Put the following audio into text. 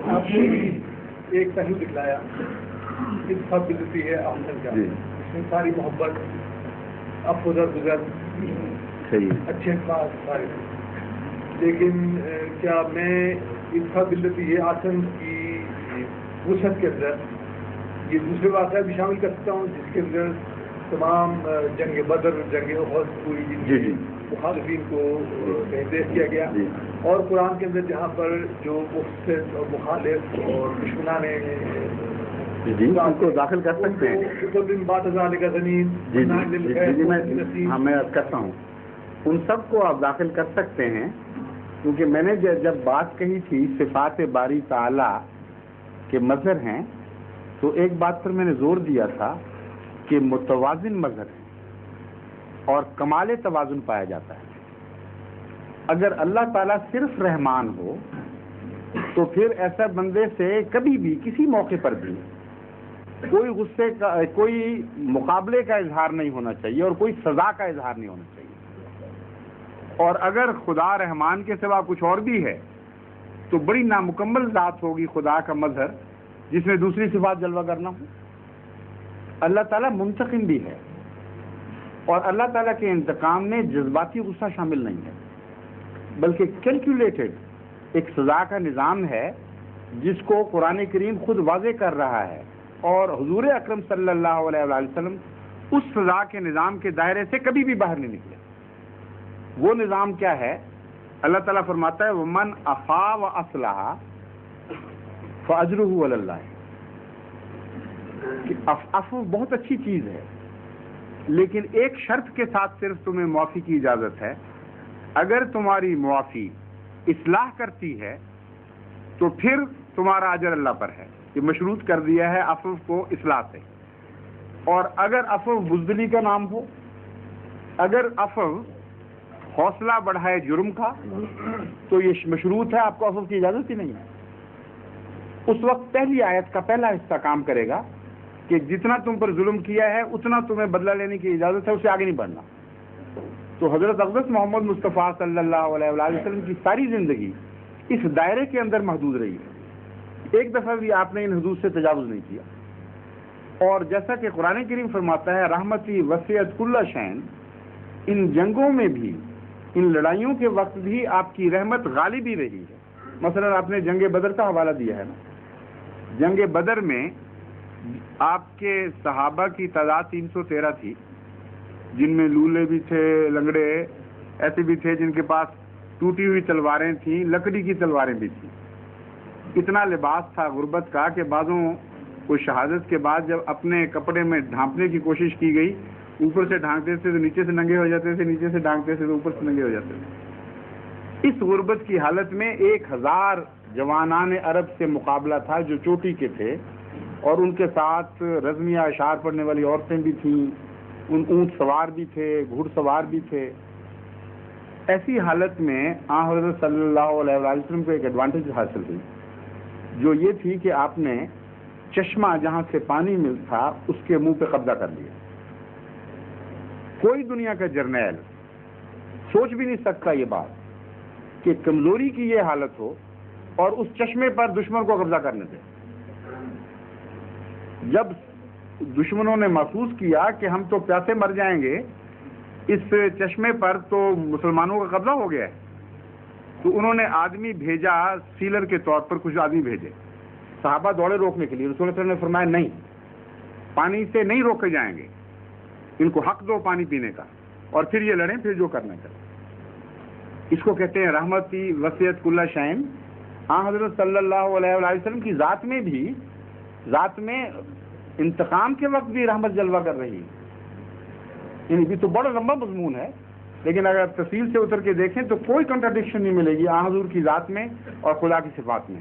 آپ نے ایک پہلو دکھلایا انتخاب بلتی ہے آمدن کا، اس میں ساری محبت، افزر گزر، اچھے اخلاق سارے، لیکن کیا میں انتخاب بلتی ہے آسن کی وسعت کے اندر یہ دوسرے واقعہ بھی شامل کر سکتا ہوں جس کے اندر تمام جنگ بدر، جنگ احد، پوری مخالفین کو تحریر کیا گیا، اور قرآن کے اندر جہاں پر جو مفسد اور مخالف اور دشمنان ان کو داخل کر سکتے ہیں. میں کرتا ہوں ان سب کو آپ داخل کر سکتے ہیں، کیونکہ میں نے جب بات کہی تھی صفات باری تعالی کے مظہر ہیں تو ایک بات پر میں نے زور دیا تھا کہ متوازن مظہر ہے اور کمال توازن پایا جاتا ہے. اگر اللہ تعالیٰ صرف رحمان ہو تو پھر ایسا بندے سے کبھی بھی کسی موقع پر بھی کوئی غصے کا، کوئی مقابلے کا اظہار نہیں ہونا چاہیے اور کوئی سزا کا اظہار نہیں ہونا چاہیے. اور اگر خدا رحمان کے سوا کچھ اور بھی ہے تو بڑی نامکمل ذات ہوگی خدا کا مظہر جس میں دوسری صفات جلوہ کرنا ہو. اللہ تعالیٰ منتقم بھی ہے اور اللہ تعالیٰ کے انتقام میں جذباتی غصہ شامل نہیں ہے، بلکہ کیلکولیٹڈ ایک سزا کا نظام ہے جس کو قرآن کریم خود واضح کر رہا ہے، اور حضور اکرم صلی اللہ علیہ وآلہ وسلم اس سزا کے نظام کے دائرے سے کبھی بھی باہر نہیں نکلے. وہ نظام کیا ہے؟ اللہ تعالیٰ فرماتا ہے وَمَنْ عَفَا وَأَصْلَحَ فَأَجْرُهُ عَلَى اللَّهِ، کہ عفو بہت اچھی چیز ہے، لیکن ایک شرط کے ساتھ صرف تمہیں معافی کی اجازت ہے. اگر تمہاری معافی اصلاح کرتی ہے تو پھر تمہارا اجر اللہ پر ہے. یہ مشروط کر دیا ہے عفو کو اصلاح سے. اور اگر عفو بزدلی کا نام ہو، اگر عفو حوصلہ بڑھائے جرم کا، تو یہ مشروط ہے، آپ کو عفو کی اجازت ہی نہیں ہے. اس وقت پہلی آیت کا پہلا حصہ کام کرے گا کہ جتنا تم پر ظلم کیا ہے اتنا تمہیں بدلہ لینے کی اجازت ہے، اس سے آگے نہیں بڑھنا. تو حضرت اقدس محمد مصطفیٰ صلی اللہ علیہ وآلہ وسلم کی ساری زندگی اس دائرے کے اندر محدود رہی ہے. ایک دفعہ بھی آپ نے ان حدود سے تجاوز نہیں کیا. اور جیسا کہ قرآن کریم فرماتا ہے رحمتی وسعت کل شیء، ان جنگوں میں بھی، ان لڑائیوں کے وقت بھی آپ کی رحمت غالب ہی رہی ہے. مثلا آپ نے جنگ بدر کا حوالہ دیا ہے نا، جنگ بدر میں آپ کے صحابہ کی تعداد 313 تھی، جن میں لولے بھی تھے، لنگڑے ایسے بھی تھے جن کے پاس ٹوٹی ہوئی تلواریں تھیں، لکڑی کی تلواریں بھی تھیں. اتنا لباس تھا غربت کا کہ بعضوں کو شہادت کے بعد جب اپنے کپڑے میں ڈھانپنے کی کوشش کی گئی، اوپر سے ڈھانکتے تھے تو نیچے سے ننگے ہو جاتے تھے، نیچے سے ڈھانکتے تھے تو اوپر سے ننگے ہو جاتے تھے. اس غربت کی حالت میں 1000 جوانان عرب سے مقابلہ تھا جو چوٹی کے تھے، اور ان کے ساتھ رزمیہ اشعار پڑھنے والی عورتیں بھی تھیں، ان اونٹ سوار بھی تھے، گھڑ سوار بھی تھے. ایسی حالت میں آن حضرت صلی اللہ علیہ وآلہ وسلم کو ایک ایڈوانٹیج حاصل ہوئی، جو یہ تھی کہ آپ نے چشمہ جہاں سے پانی مل تھا اس کے منہ پہ قبضہ کر لیا. کوئی دنیا کا جرنیل سوچ بھی نہیں سکتا یہ بات کہ کمزوری کی یہ حالت ہو اور اس چشمے پر دشمن کو قبضہ کرنے دے. جب دشمنوں نے محسوس کیا کہ ہم تو پیاسے مر جائیں گے، اس چشمے پر تو مسلمانوں کا قبضہ ہو گیا ہے، تو انہوں نے آدمی بھیجا، سیلر کے طور پر کچھ آدمی بھیجے. صحابہ دوڑے روکنے کے لیے، رسول اللہ صلی اللہ علیہ وسلم نے فرمایا نہیں، پانی سے نہیں روکے جائیں گے، ان کو حق دو پانی پینے کا، اور پھر یہ لڑیں، پھر جو کرنا کریں. اس کو کہتے ہیں رحمتی وسعت کل شیء. ہاں حضرت صلی اللہ علیہ وآلہ وسلم کی ذات میں بھی، ذات میں انتقام کے وقت بھی رحمت جلوہ کر رہی ہے. یعنی یہ تو بڑا لمبا مضمون ہے، لیکن اگر تفصیل سے اتر کے دیکھیں تو کوئی کنٹراڈکشن نہیں ملے گی حضور کی ذات میں اور خدا کی صفات میں.